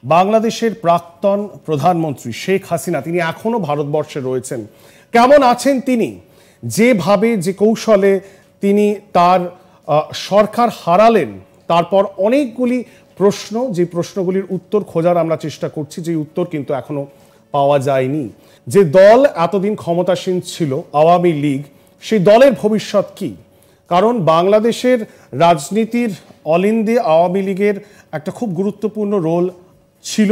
বাংলাদেশের প্রাক্তন প্রধানমন্ত্রী শেখ হাসিনা তিনি এখনো ভারতবর্ষে রয়েছেন। কেমন আছেন তিনি? যেভাবে যে কৌশলে তিনি তার সরকার হারালেন, তারপর অনেকগুলি প্রশ্ন, যে প্রশ্নগুলির উত্তর খোঁজার আমরা চেষ্টা করছি, যে উত্তর কিন্তু এখনো পাওয়া যায়নি। যে দল এতদিন ক্ষমতাসীন ছিল, আওয়ামী লীগ, সেই দলের ভবিষ্যৎ কি? কারণ বাংলাদেশের রাজনীতির অলিন্দে আওয়ামী লীগের একটা খুব গুরুত্বপূর্ণ রোল ছিল,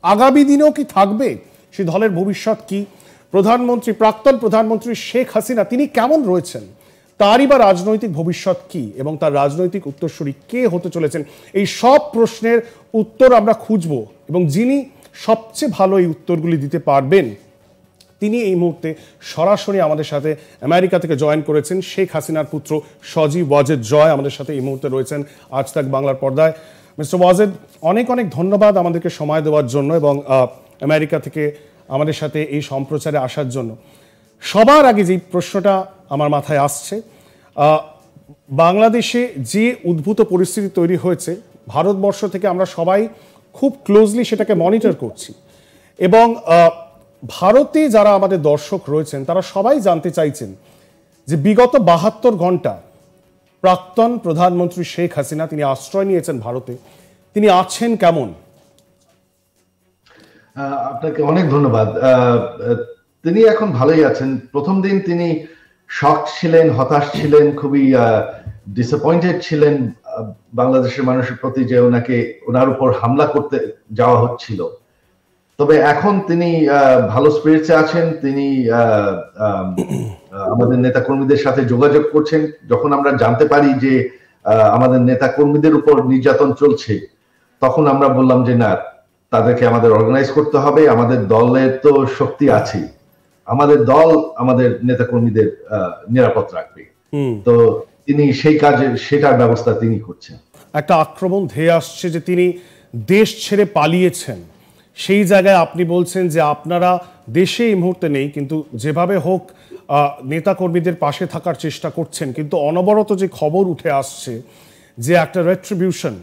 আগামী দিনেও কি থাকবে? সেই দলের ভবিষ্যৎ কি? প্রধানমন্ত্রী, প্রাক্তন প্রধানমন্ত্রী শেখ হাসিনা তিনি কেমন রয়েছেন? তারই বা রাজনৈতিক ভবিষ্যৎ কি এবং তার রাজনৈতিক উত্তরসূরি কে হতে চলেছেন? এই সব প্রশ্নের উত্তর আমরা খুঁজব এবং যিনি সবচেয়ে ভালো এই উত্তরগুলি দিতে পারবেন তিনি এই মুহূর্তে সরাসরি আমাদের সাথে আমেরিকা থেকে জয়েন করেছেন। শেখ হাসিনার পুত্র সজীব ওয়াজেদ জয় আমাদের সাথে এই মুহূর্তে রয়েছেন আজ তাক বাংলার পর্দায়। মিস্টার ওয়াজেদ, অনেক অনেক ধন্যবাদ আমাদেরকে সময় দেওয়ার জন্য এবং আমেরিকা থেকে আমাদের সাথে এই সম্প্রচারে আসার জন্য। সবার আগে যে প্রশ্নটা আমার মাথায় আসছে, বাংলাদেশে যে উদ্ভূত পরিস্থিতি তৈরি হয়েছে, ভারতবর্ষ থেকে আমরা সবাই খুব ক্লোজলি সেটাকে মনিটর করছি এবং ভারতে যারা আমাদের দর্শক রয়েছেন তারা সবাই জানতে চাইছেন যে বিগত ৭২ ঘন্টা প্রাক্তন প্রধানমন্ত্রী শেখ হাসিনা তিনি আশ্রয় নিয়েছেন ভারতে, তিনি আছেন কেমন? আপনাকে অনেক ধন্যবাদ। তিনি এখন ভালোই আছেন। প্রথম দিন তিনি শক ছিলেন, হতাশ ছিলেন, খুবই ডিসঅ্যাপয়েন্টেড ছিলেন বাংলাদেশের মানুষের প্রতি যে ওনার উপর হামলা করতে যাওয়া হচ্ছিল। তবে এখন তিনি ভালো স্পিরিটসে আছেন। তিনি আমাদের নেতা কর্মীদের সাথে যোগাযোগ করছেন। যখন আমরা জানতে পারি যে আমাদের নেতা কর্মীদের উপর নির্যাতন চলছে, তখন আমরা বললাম যে না, তাদেরকে আমাদের অর্গানাইজ করতে হবে। আমাদের দলের তো শক্তি আছে, আমাদের দল আমাদের নেতা কর্মীদের নিরাপদ রাখবে। তো তিনি সেই কাজে সেটার ব্যবস্থা তিনি করছেন। একটা আক্রমণ ধেয়ে আসছে যে তিনি দেশ ছেড়ে পালিয়েছেন, সেই জায়গায় আপনি বলছেন যে আপনারা দেশে এই মুহূর্তে নেই, কিন্তু যেভাবে হোক নেতাকর্মীদের পাশে থাকার চেষ্টা করছেন। কিন্তু অনবরত যে খবর উঠে আসছে যে একটা রেট্রিবিউশন,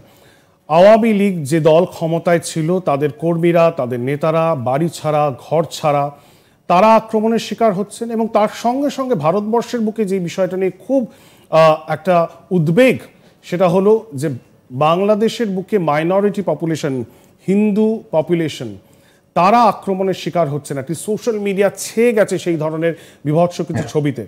আওয়ামী লীগ যে দল ক্ষমতায় ছিল তাদের কর্মীরা, তাদের নেতারা বাড়ি ছাড়া, ঘর ছাড়া, তারা আক্রমণের শিকার হচ্ছেন। এবং তার সঙ্গে সঙ্গে ভারতবর্ষের বুকে যে বিষয়টা নিয়ে খুব একটা উদ্বেগ, সেটা হলো যে বাংলাদেশের বুকে মাইনরিটি পপুলেশন, হিন্দু পপুলেশন, তারা আক্রমণের শিকার হচ্ছেন। একটি সোশ্যাল মিডিয়া ছেয়ে গেছে সেই ধরনের বিভৎস কিছু ছবিতে।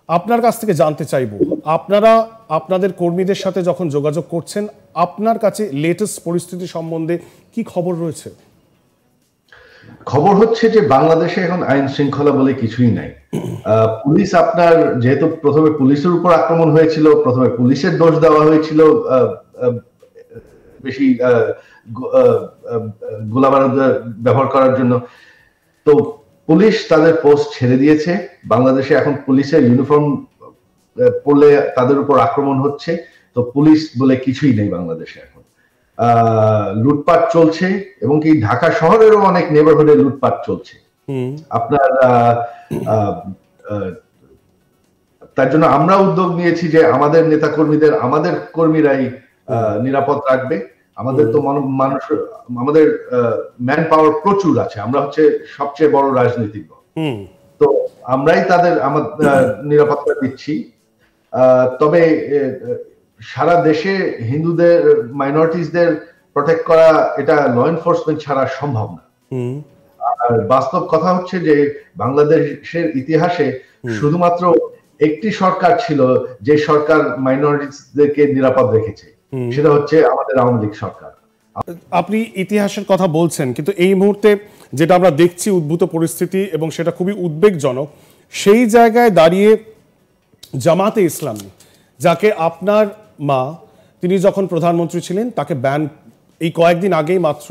আপনার কাছ থেকে জানতে চাইব, আপনারা আপনাদের কর্মীদের সাথে যখন যোগাযোগ করছেন, আপনার কাছে লেটেস্ট পরিস্থিতি সম্বন্ধে কি খবর রয়েছে? খবর হচ্ছে যে বাংলাদেশে এখন আইন শৃঙ্খলা বলে কিছুই নাই। পুলিশ, আপনার যেহেতু প্রথমে পুলিশের উপর আক্রমণ হয়েছিল, প্রথমে পুলিশের দোষ দেওয়া হয়েছিল বেশি গোলাবারুদ ব্যবহার করার জন্য, তো পুলিশ তাদের পোস্ট ছেড়ে দিয়েছে। বাংলাদেশে এখন পুলিশের ইউনিফর্ম পরলে তাদের উপর আক্রমণ হচ্ছে। তো পুলিশ বলে কিছুই নেই বাংলাদেশে এখন। লুটপাট চলছে এবং কি ঢাকা শহরেরও অনেক নেবারহুডে লুটপাট চলছে। আপনার তার জন্য আমরা উদ্যোগ নিয়েছি যে আমাদের নেতা কর্মীদের, আমাদের কর্মীরাই নিরাপদ রাখবে। আমাদের তো মানুষ, আমাদের ম্যান পাওয়ার প্রচুর আছে, আমরা হচ্ছে সবচেয়ে বড় রাজনৈতিক দল, তো আমরাই তাদের নিরাপত্তা দিচ্ছি। তবে সারা দেশে হিন্দুদের, মাইনরিটিসদের প্রোটেক্ট করা, এটা ল এনফোর্সমেন্ট ছাড়া সম্ভব না। আর বাস্তব কথা হচ্ছে যে বাংলাদেশের ইতিহাসে শুধুমাত্র একটি সরকার ছিল যে সরকার মাইনরিটিসদেরকে নিরাপদ রেখেছে, সেটা হচ্ছে আমাদের আওয়ামী লীগ সরকার। আপনি ইতিহাসের কথা বলছেন, কিন্তু এই মুহূর্তে যেটা আমরা দেখছি উদ্ভূত পরিস্থিতি এবং সেটা খুবই উদ্বেগজনক, সেই জায়গায় দাঁড়িয়ে জামাতে ইসলামী, যাকে আপনার মা তিনি যখন প্রধানমন্ত্রী ছিলেন তাকে ব্যান, এই কয়েকদিন আগেই মাত্র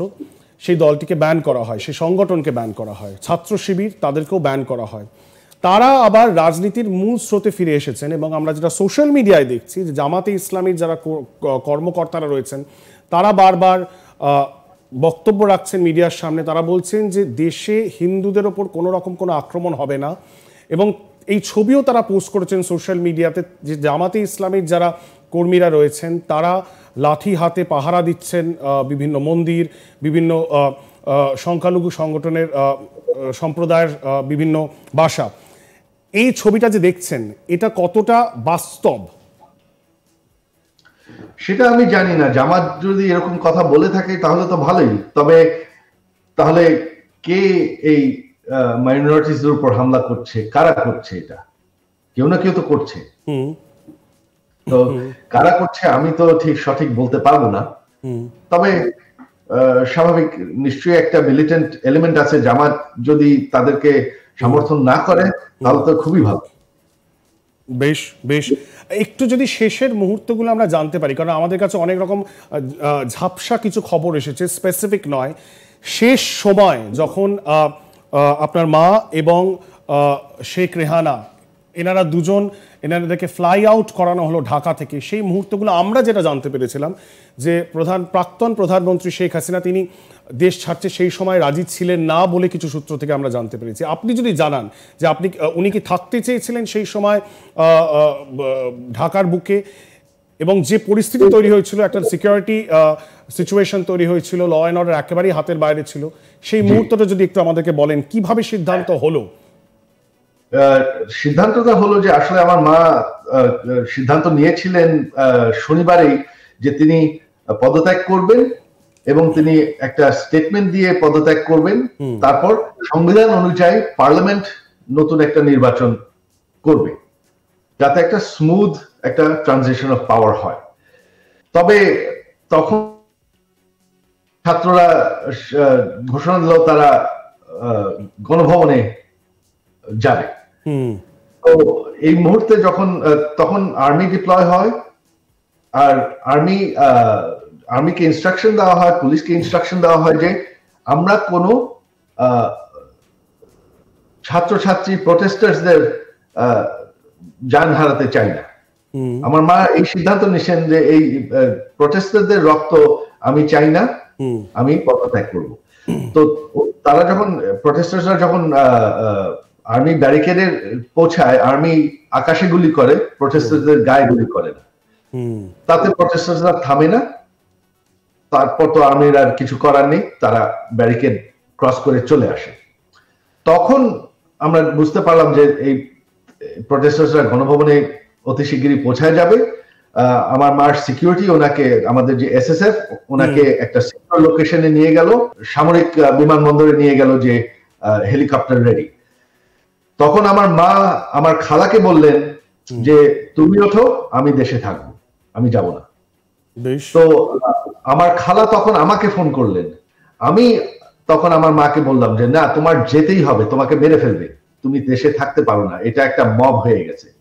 সেই দলটিকে ব্যান করা হয়, সেই সংগঠনকে ব্যান করা হয়, ছাত্র শিবির তাদেরকেও ব্যান করা হয়। তারা আবার রাজনীতির মূল স্রোতে ফিরে এসেছেন এবং আমরা যেটা সোশ্যাল মিডিয়ায় দেখছি যে জামাতে ইসলামীর যারা কর্মকর্তারা রয়েছেন তারা বারবার বক্তব্য রাখছেন মিডিয়ার সামনে। তারা বলছেন যে দেশে হিন্দুদের ওপর কোনো রকম কোনো আক্রমণ হবে না এবং এই ছবিও তারা পোস্ট করেছেন সোশ্যাল মিডিয়াতে যে জামাতে ইসলামীর যারা কর্মীরা রয়েছেন তারা লাঠি হাতে পাহারা দিচ্ছেন বিভিন্ন মন্দির, বিভিন্ন সংখ্যালঘু সংগঠনের সম্প্রদায়ের বিভিন্ন বাসা। এই ছবিটা যে দেখছেন, এটা কতটা বাস্তব সেটা আমি জানি না। জামাত যদি এরকম কথা বলে থাকে তাহলে তো ভালোই, তবে তাহলে কে এই মাইনরিটিসদের উপর হামলা করছে, কারা করছে? এটা কেউ না কেউ তো করছে। তো কারা করছে আমি তো ঠিক সঠিক বলতে পারবো না, তবে স্বাভাবিক নিশ্চয়ই একটা মিলিটেন্ট এলিমেন্ট আছে। জামাত যদি তাদেরকে সমর্থন না করে তাহলে তো খুবই ভালো। বেশ বেশ, একটু যদি শেষের মুহূর্তগুলো আমরা জানতে পারি, কারণ আমাদের কাছে অনেক রকম ঝাপসা কিছু খবর এসেছে, স্পেসিফিক নয়। শেষ সময় যখন আপনার মা এবং শেখ রেহানা এনারা দুজন, এনাদেরকে ফ্লাই আউট করানো হলো ঢাকা থেকে, সেই মুহূর্তগুলো আমরা যেটা জানতে পেরেছিলাম যে প্রাক্তন প্রধানমন্ত্রী শেখ হাসিনা তিনি দেশ ছাড়তে সেই সময় রাজি ছিলেন না বলে কিছু সূত্র থেকে আমরা জানতে পেরেছি। আপনি যদি জানান যে উনি কি থাকতে চেয়েছিলেন সেই সময় ঢাকার বুকে, এবং যে পরিস্থিতি তৈরি হয়েছিল, একটা সিকিউরিটি সিচুয়েশন তৈরি হয়েছিল, ল অ্যান্ড অর্ডার একেবারেই হাতের বাইরে ছিল, সেই মুহূর্তটা যদি একটু আমাদেরকে বলেন কিভাবে সিদ্ধান্ত হলো? সিদ্ধান্তটা হলো যে আসলে আমার মা সিদ্ধান্ত নিয়েছিলেন শনিবারেই যে তিনি পদত্যাগ করবেন এবং তিনি একটা স্টেটমেন্ট দিয়ে পদত্যাগ করবেন। তারপর সংবিধান অনুযায়ী পার্লামেন্ট নতুন একটা নির্বাচন করবে যাতে একটা স্মুথ একটা ট্রানজিশন অফ পাওয়ার হয়। তবে তখন ছাত্ররা ঘোষণা দিল তারা গণভবনে যাবে। তো এই মুহূর্তে তখন আর্মি ডিপ্লয় হয়, আর আর্মিকে ইনস্ট্রাকশন দেওয়া হয়, পুলিশকে ইনস্ট্রাকশন দেওয়া হয় যে আমরা কোনো ছাত্রছাত্রী প্রোটেস্টার্সদের জান হারাতে চাই না। আমার মা এই সিদ্ধান্ত নিয়েছেন যে এই প্রোটেস্টারদের রক্ত আমি চাই না, আমি পদত্যাগ করব। তো তারা যখন প্রোটেস্টার্সরা যখন আর্মি ব্যারিকেডে পৌঁছায়, আর্মি আকাশে গুলি করে, প্রোটেস্টারদের গায়ে গুলি করে না। তাতে প্রোটেস্টাররা থামে না। তারপর তো আর্মির আর কিছু করার নেই, তারা ব্যারিকেড ক্রস করে চলে আসে। তখন আমরা বুঝতে পারলাম যে এই প্রোটেস্টাররা গণভবনে অতি শিগগিরই পৌঁছায় যাবে। আমার মার সিকিউরিটি ওনাকে, আমাদের যে এসএসএফ, ওনাকে একটা সিকিউর লোকেশনে নিয়ে গেল, সামরিক বিমানবন্দরে নিয়ে গেল যে হেলিকপ্টার রেডি। তখন আমার মা আমার খালাকে বললেন যে তুমি ওঠো, আমি দেশে থাকবো, আমি যাব না। তো আমার খালা তখন আমাকে ফোন করলেন। আমি তখন আমার মাকে বললাম যে না, তোমার যেতেই হবে, তোমাকে মেরে ফেলবে, তুমি দেশে থাকতে পারো না, এটা একটা মব হয়ে গেছে।